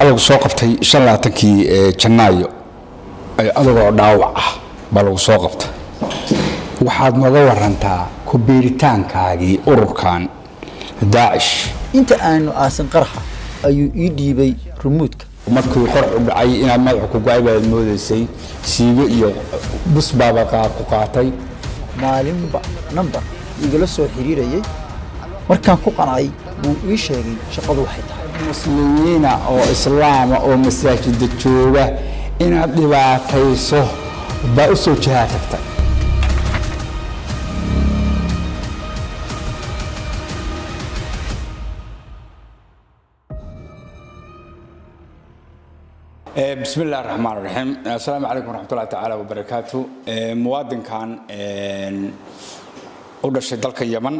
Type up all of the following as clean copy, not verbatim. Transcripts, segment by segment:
lagu soo qabtay 25 Janaayo adagoo dhaawac ah baa lagu soo qabtay waxaad nooga warantaa ku biiritaankaagii ururkan Daesh inta aanu aasan qarxa ayuu ii dhiibay remote-ka markuu qor u dhacay inaad madax ku gaaybaad moodaysay siigo iyo bus baaba ku qaatay maalinba number igala soo xiriirayay markaan ku qanacay buu ii sheegay shaqadu waxay tahay muslimiina oo islaam oo masaajid jooga inaad dhibaatayso baa u soo jihaatagtay بسم الله الرحمن الرحيم السلام عليكم ورحمة الله تعالى وبركاته مواطن كان ودرس دلك اليمن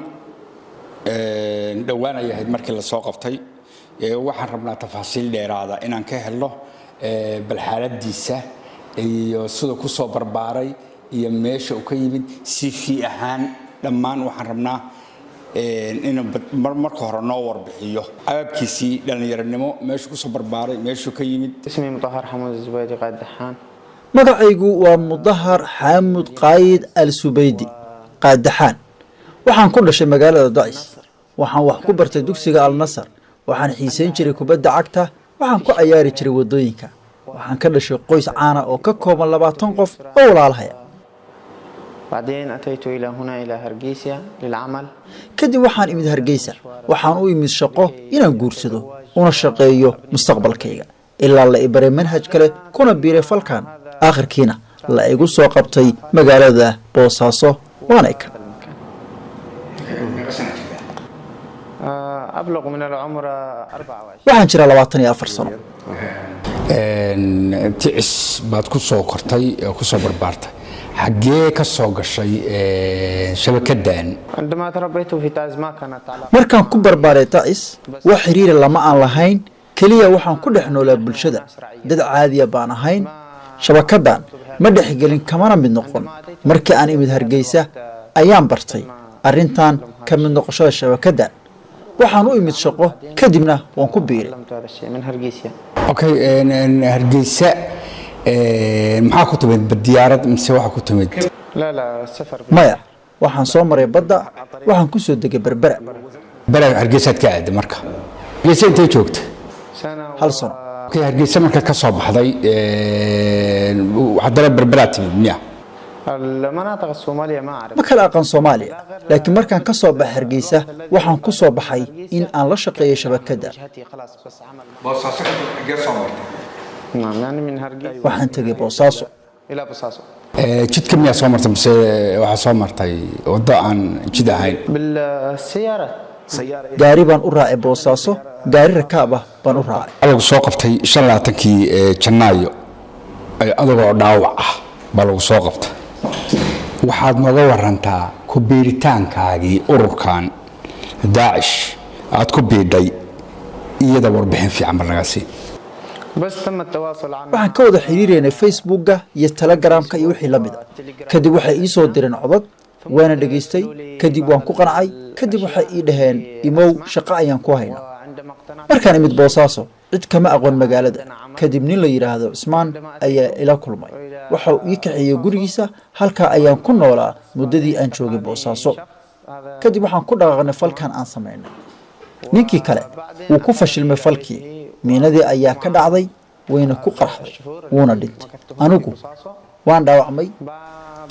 دوانا يهد مركز السوق قبطي waxaan rabnaa tafaasiil dheeraada inaan ka helo balxaaladiisa iyo sida ku soo barbaaray iyo meesha uu ka yimid si fi ahaan dhammaan waxaan rabnaa in marka hore noo warbixiyo ababkiisii dhalinyaranimo meesha ku soo barbaaray meesha ka yimid ismi Mudahar Hamud Zubaydi Qaadaxaan magacaygu waa Mudahar Hamud Qaid Al-Subaydi Qaadaxaan waxaan ku dhashay magaalada Daesh waxaan wax ku bartay dugsiga Al-Nasr waxaan xiisayn jiray kubadda cagta waxaan ku ciyaari jiray wadooyinka waxaan ka dhashay qoys caan ah oo ka kooban 20 qof oo walaalahaya بعدين أتيت إلى هنا إلى هرقيسة للعمل kadib waxaan imid Hargeysa waxaan u imid shaqo inaan guursado una shaqeeyo mustaqbalkayga ilaa la ibaray manhaj kale kuna biiray falkan aakhirkiina la igu soo qabtay magaalada Boosaaso waana ka أبلغ من العمر 24 waxaan jiraa 24 sano ticis baad ku soo kortay ku soo barbaartay xagee ka soo gashay shabakadan عندما تربيت في تاز ما كانت على markaan ku barbaaray Daesh wax xiriir lama aan lahayn kaliya waxaan ku dhexnoolaa bulshada dad caadi ah baan ahayn shabakadan ma dhexgelin kamana mid noqon markii aan imid Hargeysa ayaan bartay arintan ka mid noqoshada shabakadan waxaan u imid shaqo kadibna waan ku biiray هذا الشيء من هرقيسة okay Hargeysa maxaa ku timid diyaarad mise waxa ku timid لا السفر maya waxaan soo maray badda waxaan ku soo degay Berbera baraag Hargeysa ka aad marka Hargeysa intee joogtay سنة hal sano okay Hargeysa marka ka soo baxday hadana Berbera timid miya المناطق الصومالية ما أعرف ma kala aqaan Soomaaliya laakiin markaan ka soo baxay Hargeysa waxaan ku soo baxay in aan la shaqeeyo shabakada جهتي خلاص بس عمل boosaaso xagee soo martay نعم يعني من هرقيسة waxaan tagay Boosaaso إلى بصاصة jidka miyaa soo martay mise waxa soo martay wado aan jid ahayn بالسيارة gaari baan u raacay Boosaaso gaari rakaab ah baan u raacay lagu soo qabtay 25 Janaayo adagoo dhaawac ah baa lagu soo qabtay waxaad nooga warantaa ku biiritaankaagii ururkan Daesh aad ku biiday iyada warbixin fiican markaasi بس تم التواصل عن waxaan ka wada xiriireynay Facebookga iyo Telegramka iyo wixii la mid ah kadib waxay ii soo direen codad waana dhageystay kadib waan ku qancay kadib waxay ii dhaheen imow shaqo ayaan ku haynaa وعندما اقتنعت markaan imid Boosaaso cid kama aqoon magaalada kadib nin la yiraahdo Usmaan ayaa ila kulmay waxa uu ii kaxeeyay gurigiisa halka ayaan ku noolaa muddadii aan joogay Boosaaso kadib waxaan ku dhaqaaqnay falkan aan sameynay ninkii kale wuu ku fashilmay falkii miinadii ayaa ka dhacday wayna ku qarxday wuuna dhintay anigu waan dhaawacmay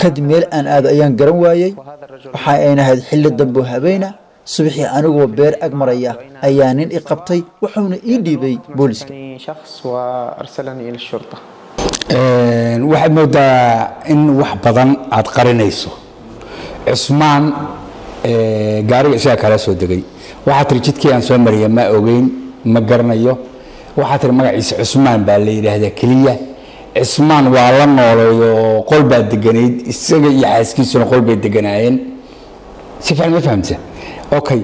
kadib meel aan aado ayaan garan waayay waxa ayna ahayd xilli dambe habeena subaxii anigoo beer ag maraya ayaa nin i qabtay wuxuuna ii dhiibay booliska شخص وأرسلني إلى الشرطة waxaad moodaa in wax badan aad qarinayso Usmaan gaariga isaga kala soo degay waxa tir jidkii aan soo mariyay ma ogeyn ma garanayo waxa tir magaciisa Usmaan baa la yiraahdaa kaliya Usmaan waa la noolayo qol baa deganeed isaga iyo xaaskiisuna qol bay deganaayeen si fiican ma fahamtay okay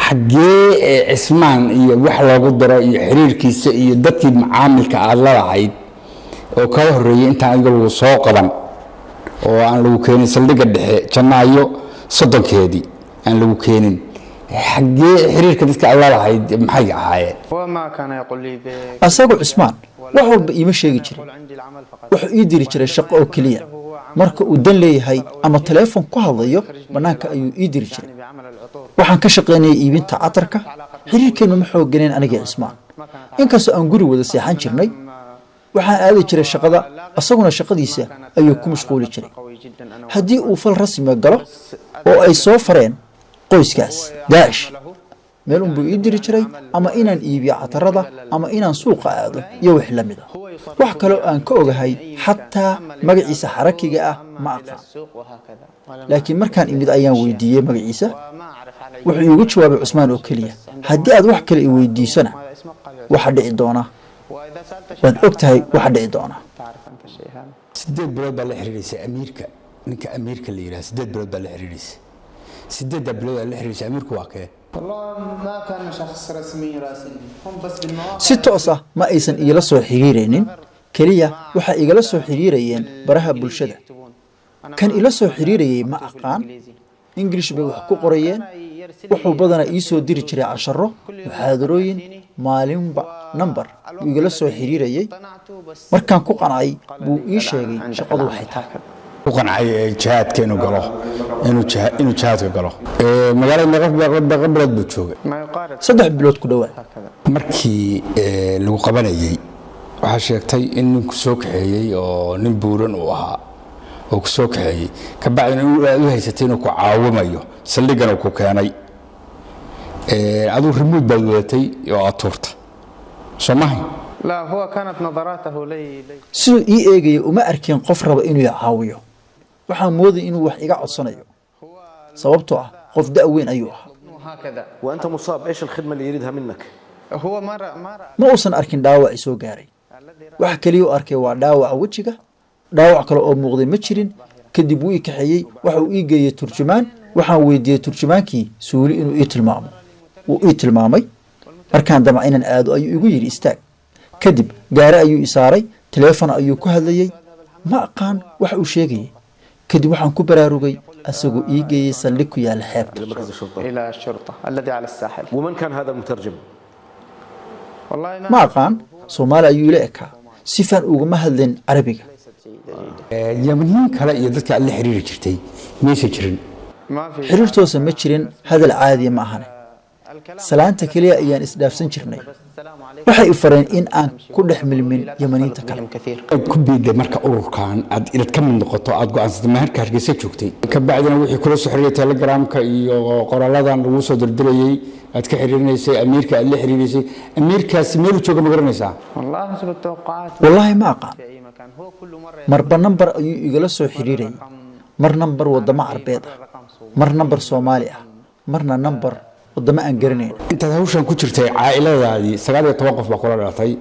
xagee Usmaan iyo wax loogu daro iyo xiriirkiisa iyo dadkii macaamilka aad la lahayd oo ka horeeyay inta aan lagu soo qaban oo aan lagu keenin saldhiga dhexe Janaayo 30keedii aan lagu keenin xaggee xiriirka dadka alla lahayd maxay ahaayeen هو ما كان يقول لي asagoo cismaan wax walba iima sheegi jiray عندي العمل فقط wuxuu ii diri jiray shaqo oo keliya marka uu dan leeyahay ama teleefon ku hadlayo bannaanka ayuu ii diri jiray بعمل العطور waxaan ka shaqaynayay iibinta catarka xiriirkeennu ma xoogganeen aniga cismaan inkastoo aan guri wada seexan jirnay waxaan aadi jiray shaqada asaguna shaqadiisa ayuu ku mashquuli jiray قوي جدا انا haddii uu fal rasmiga galo oo ay soo fareen qoyskaas daacish meel unbuu ii diri jiray ama inaan iibiyo catarada ama inaan suuqa aado iyo wix la mid a wax kaloo aan ka ogahay xataa magaciisa xarakiga ah ma aqaan السوق وهكذا laakiin markaan imid ayaan weydiiyey magaciisa ما اعرف على wuxuu iigu jawaabay cusmaan oo keliya haddii aad wax kale i weydiisana هذا اسمه قال waxa dhici doona واذا سالت waad og tahay waxa dhici doona تعرف انت الشيء هذا 8 bilood baa la xiriiraysa amiirka ninka amiirka la yiraahdo 8 bilood baa la xiriiraysa 8 bilood la xiriiraysa amiirku waa kee والله ما كان شخص رسمي راسلني هم بس بالمواقع si toos ah ma aysan igala soo xiriiraynin keliya waxay igala soo xiriirayeen baraha bulshada kan ila soo xiriirayay ma aqaan ingilish bay wax ku qorayeen wuxuu badanaa ii soo diri jiray casharo muxaadarooyin maalinba nambar buu igala soo xiriirayay markaan ku qancay buu ii sheegay shaqadu waxay tahay ku qancay jihaadka inuu galo inuu jihaadka galo magaalada naqab buu joogay ما يقارب 3 bilood ku dhawaad هكذا markii lagu qabanayay waxaa sheegtay in ninku soo kaxeeyey oo nin buuran uu ahaa oo ku soo kaxeeyey ka bacdina aad u haysatay inuu ku caawimayo saldhigana ku keenay aduu rimuud baad wadatay oo aad tuurta soo mahay لا هو كانت نظراته لي siduu ii eegaya uma arkin qof raba inuu i caawiyo waxaan mooday inuu wax iga codsanayo sababtoo ah qof da' weyn ayuu ahaa هكذا وأنت مصاب إيش الخدمة اللي يريدها منك؟ هو ما رأى ma uusan arkin dhaawac i soo gaaray waxa kaliya u arkay waa dhaawaca wejiga dhaawac kale oo muuqday ma jirin kadib wuu ii kaxeeyey waxa uu ii geeyey turjumaan waxaan weydiiyey turjumaankii suuli inuu ii tilmaamo wuu ii tilmaamay markaan damca inaan aado ayuu igu yidhi istaag kadib gaari ayuu i saaray teleefon ayuu ku hadlayey ma aqaan waxa uu sheegayay kadib waxaan ku baraarugay asagoo ii geeyey saldhig ku yaala xeebta إلى مركز الشرطة. إلى الشرطة الذي على الساحل ومن كان هذا المترجم؟ والله ma aqaan soomaali ayuu ila ekaa sifaan ugama hadlin carabiga yamaniyiin kale iyo dadka aad la xiriiri jirtay maysa jirin ما في xiriirtoosa ma jirin hadal caadiya ma ahane salaanta keliya ayaan isdhaafsan jirnay السلام عليكم waxay i fareen in aan ku dhex milmin yamaniinta kale كثير ku biiday marka ururkan aad inaad ka mid noqoto aad go'aansatay maharka hargeysa joogtay ka bacdina wixii kula soo xiriiray telegramka iyo qoralladan lagu soo dirdirayay aad ka xiriirinaysay amiirka aad la xiriiraysay amiirkaasi meel uu jooga ma garanaysaa والله حسب التوقعات wallaahi ma aqaan في أي مكان هو كل مرة marba nambar ayuu igala soo xiriirayay mar nambar waddamo carbeed ah mar nambar soomaali ah marna nambar waddamo aan garanayn intaad hawshan ku jirtay caa'iladaadii 19 qof baa kula dhalatay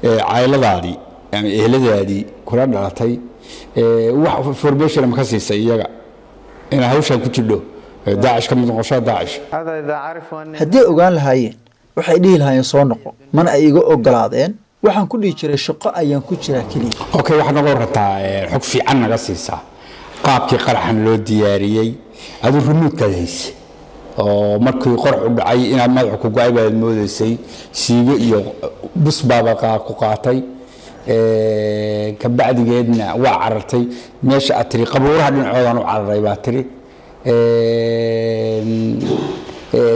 caa'iladaadii ama eheladaadii kula dhalatay wax information ma ka siisay iyaga inaad hawshan ku jirto daacish ka mid noqoshada daacish هذا إذا عرفوا أني haddii ay ogaan lahaayeen waxay dhihi lahaayeen soo noqo mana ay iga ogolaadeen waxaan ku dhihi jiray shaqo ayaan ku jiraa keliya okay waxaad noqon rabtaa xog fiican naga siisaa qaabkii qaraxan loo diyaariyey aduu remote-kaad hayse oo markii qorax u dhacay inaad madaxa ku go'ay baad moodaysay siigo iyo bus baaba ku qaatay ka bacdigeedna waa carartay meesha aad tiri qabuuraha dhinacoodan u cararay baa tiri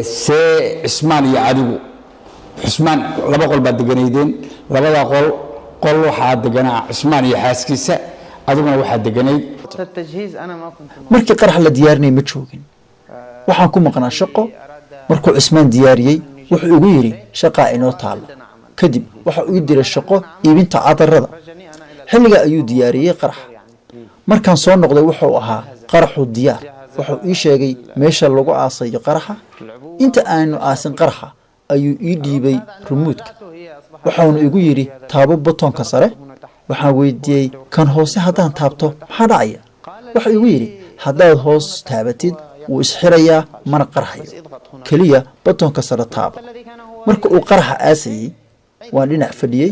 see cismaan iyo adigu cismaan laba qol baad deganaydeen labada qol waxaa deganaa cismaan iyo xaaskiisa adiguna waxaa deganayd التجهيز أنا ما كنت markii qarax la diyaarinay ma joogin waxaan ku maqnaa shaqo markuu cismaan diyaariyey wuxuu igu yidhi shaqaa inoo taalo kadib waxa uu ii diray shaqo iibinta cadarada xilligaa ayuu diyaariyey qaraxa markaan soo noqday wuxuu ahaa qaraxu diyaar wuxuu ii sheegay meesha lagu aasayo qaraxa inta aanu aasin qaraxa ayuu ii dhiibay rumuudka waxaanu igu yidhi taabo botonka sare waxaan weydiiyey kan hoose haddaan taabto maxaa dhacaya wuxuu igu yidhi haddaad hoos taabatid wuu isxirayaa mana qarxayo keliya botonka sare taaba marka uu qaraxa aasayey waan dhinac fadhiyey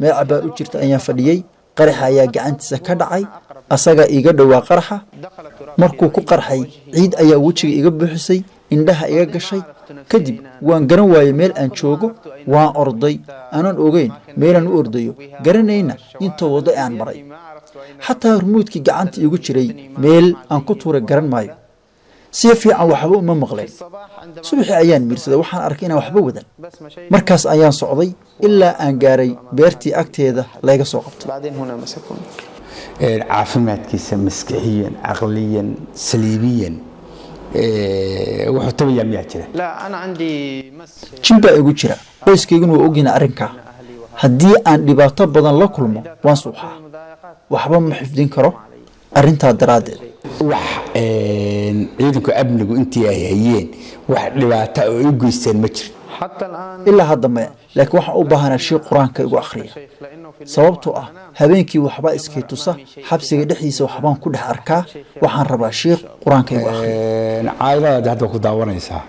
meel cabaar u jirta ayaan fadhiyey qaraxa ayaa gacantiisa ka dhacay asagaa iiga dhowaa qaraxa markuu ku qarxay ciid ayaa wejiga iga buuxisay indhaha iga gashay kadib waan garan waayey meel aan joogo waan orday aanan ogeyn meelaan u ordayo garanayna inta wado aan maray xataa hormuudkii gacanta igu jiray meel aan ku tuuray garan maayo si fiican waxba uma maqleen subaxii ayaan miirsaday waxaan arkay inaan waxba wadan markaas ayaan socday ilaa aan gaaray beertii agteeda layga soo qabtay caafimaadkiisa maskaxiyan caqliyan saliibiyan wuxuu tabayaa miyaa jira jin baa igu jira qoyskayguna waa ogyihiin arrinkaa haddii aan dhibaato badan la kulmo waan suuxaa waxba ma xifdin karo arrintaa daraaddeed wax ciidanku amnigu intii ay hayeen wax dhibaato oo ay u geysteen ma jiro ilaa hadda maya laakiin waxaan u baahanaa sheekh qur-aanka igu akhriya sababtoo ah habeenkii waxbaa iskay tusa xabsiga dhexdiisa waxbaan ku dhex arkaa waxaan rabaa sheekh qur-aanka igu akhriya caadadaadi hadda ku daawanaysaa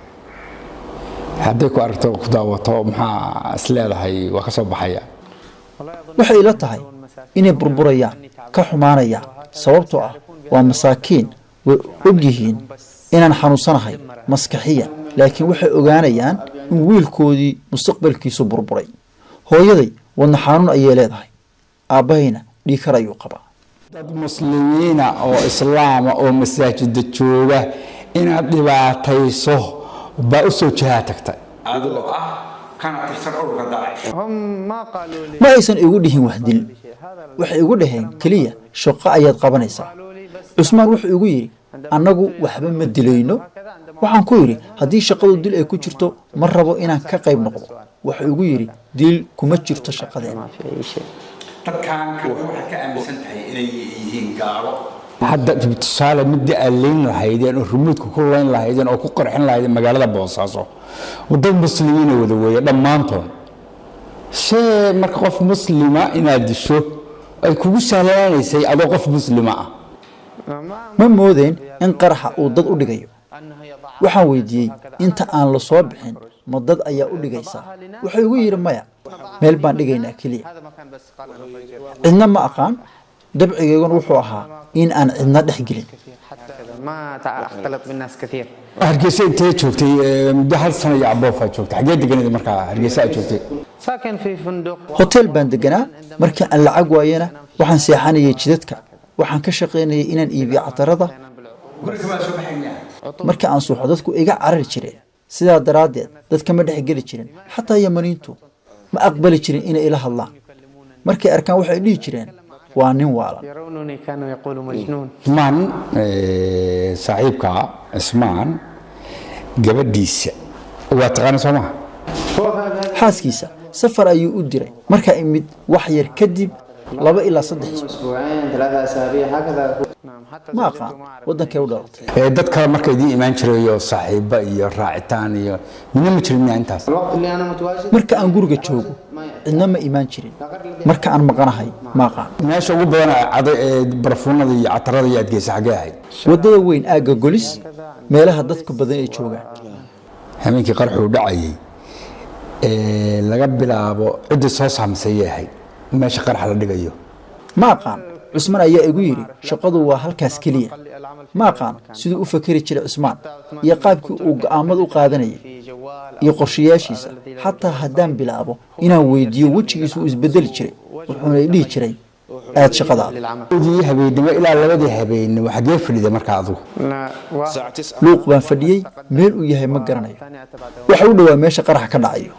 hadday ku aragto ku daawato maxaa is leedahay waa ka soo baxaya waxay ila tahay inay burburayaan ka xumaanayaan sababtoo ah waa masaakiin way og yihiin inaan xanuunsanahay maskaxiyan laakiin waxay ogaanayaan in wiilkoodii mustaqbalkiisu burburay hooyaday wadna xanuun ayay leedahay aabbahayna dhiikar ayuu qabaa dad muslimiina oo islaama oo masaajida jooga inaad dhibaatayso baa u soo jihaa tagtay adoo ah kana tirsan ururka daacish ma aysan igu dhihin wax dil waxay igu dhaheen keliya shaqo ayaad qabanaysaa cusmaan wuxuu igu yidhi annagu waxba ma dilayno waxaan ku yidhi haddii shaqadu dil ay ku jirto ma rabo inaan ka qayb noqdo wuxuu igu yidhi dil kuma jirto shaqadeena dadkan waxay ka aaminsan tahay inay yihiin gaalo hadda tusaale midda aad leyn lahaydeen oo rumuudka ku leyn lahaydeen oo ku qarxin lahaydeen magaalada boosaaso dad muslimiina wada weeye dhammaantood shee marka qof muslima inaad disho ay kugu sahlanaysay adoo qof muslima ah ma moodeen in qaraxa uu dad u dhigayo waxaan weydiiyey inta aan la soo bixin ma dad ayaa u dhigaysaa wuxuu igu yidhi maya meel baan dhigaynaa keliya cidna ma aqaan dabcigeyguna wuxuu ahaa in aan cidna dhex gelin hargeysa intee joogtay muddo hal sano iyo aboofa joogtay xagee deganeed markaa hargeysa aad joogtay hotel baan deganaa markii aan lacag waayena waxaan seexanayay jidadka waxaan ka shaqaynayay inaan iibiyo catarada markii aan suuxo dadku iga carari jireen sidaa daraaddeed dadka ma dhex geli jirin xataa yamaniintu ma aqbali jirin inay ila hadlaan markay arkaan waxay dhihi jireen waa nin waalan cismaan saaxiibka cismaan gabadhiisa waa taqaana soo maha xaaskiisa safar ayuu u diray markaa imid wax yar kadib 2 ilaa 3 ma aqaan wadankay u dhalatay dad kale marka idin imaan jirayo saaxiiba iyo raacitaan iyo mina ma jirin intaas marka aan guriga joogo cidna ma imaan jirin marka aan maqanahay ma aqaan meesha ugu badan barfuunada iyo catarada iyo adgeysa xagee ahayd wadada weyn aaga golis meelaha dadka badan ay joogaan habeenkii qarxu dhacayay laga bilaabo cid soo saamsay yahay meesha qarxa la dhigayo ma aqaan cusmaan ayaa igu yiri shaqadu waa halkaas kaliya ma aqaan siduu u fakari jiray cusmaan iyo qaabkii uu go'aamada u qaadanayay iyo qorshayaashiisa xataa haddaan bilaabo inaan weydiiyo wejigiisu uu isbedeli jiray wuxuuna dhihi jiray aad shaqadaada habeenimo ilaa 2 habeenimo xagee fadhiday markaa adigu luuq baan fadhiyey meel uu yahay ma garanayo waxa u dhawaa meesha qarax ka dhacayo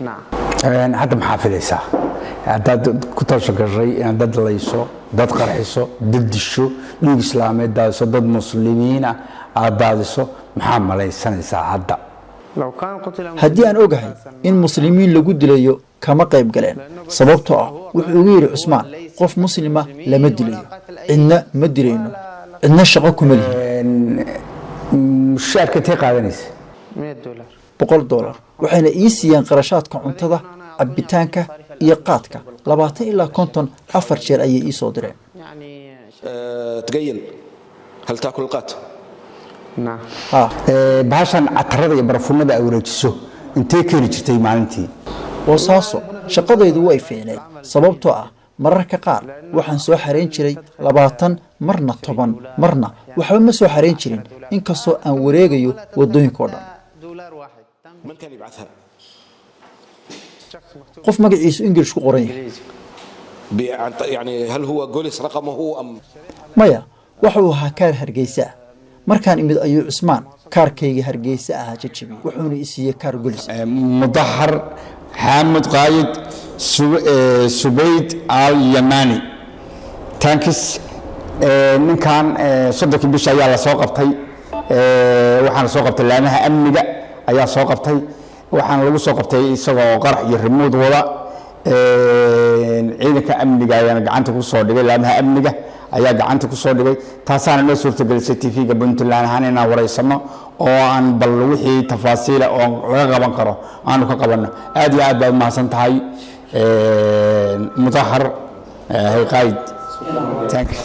hadda maxaa filaysaa haddaad ku talshagashay inaad dad layso dad qarxiso dad disho dhiig islaameed daadiso dad muslimiina aad daadiso maxaa malaysanaysaa hadda haddii aan ogahay in muslimiin lagu dilayo kama qayb galeen sababtoo ah wuxuu ugu yidhi cusmaan qof muslima lama dilayo cidna ma dilayno cidna shaqo kuma lihin mushaarka intee qaadanaysa $100 waxayna ii siiyeen qarashaadka cuntada cabitaanka iyo qaadka 20 ilaa 50 afar jeer ayay ii soo direen تقيل هل تاكل القات؟ نعم bahashan catarada iyo barfuunada ay wareejiso intee keeni jirtay maalintii boosaaso shaqadaydu way fiicneed sababtoo ah mararka qaar waxaan soo xareyn jiray 20 marna 10 marna waxba ma soo xareyn jirin inkastoo aan wareegayo wadooyinka oo dhan من كان يبعثها؟ qof magaciisu English ku qoran yahay يعني هل هو جولس رقمه أم؟ maya waxa uu ahaa kaar Hargeysa markaan imid ayuu Cusmaan kaarkayga Hargeysa ahaa jajabiyay wuxuuna i siiyay kaar golis مدحر حامد قايد سبيد اليماني تانكس ninkan soddonki bisha ayaa la soo qabtay waxaana soo qabtay laamaha amniga ayaa soo qabtay waxaana lagu soo qabtay isagoo qarax iyo remote wada ciidanka amniga ayaa gacanta ku soo dhigay laamaha amniga ayaa gacanta ku soo dhigay taasaana noo suurtagelisay TV-ga Puntland ahaan inaan wareysano oo aan bal wixii tafaasiil oo laga qaban karo aanu ka qabanno aad iyo aad baad mahadsan tahay mudahar hay qayd thanks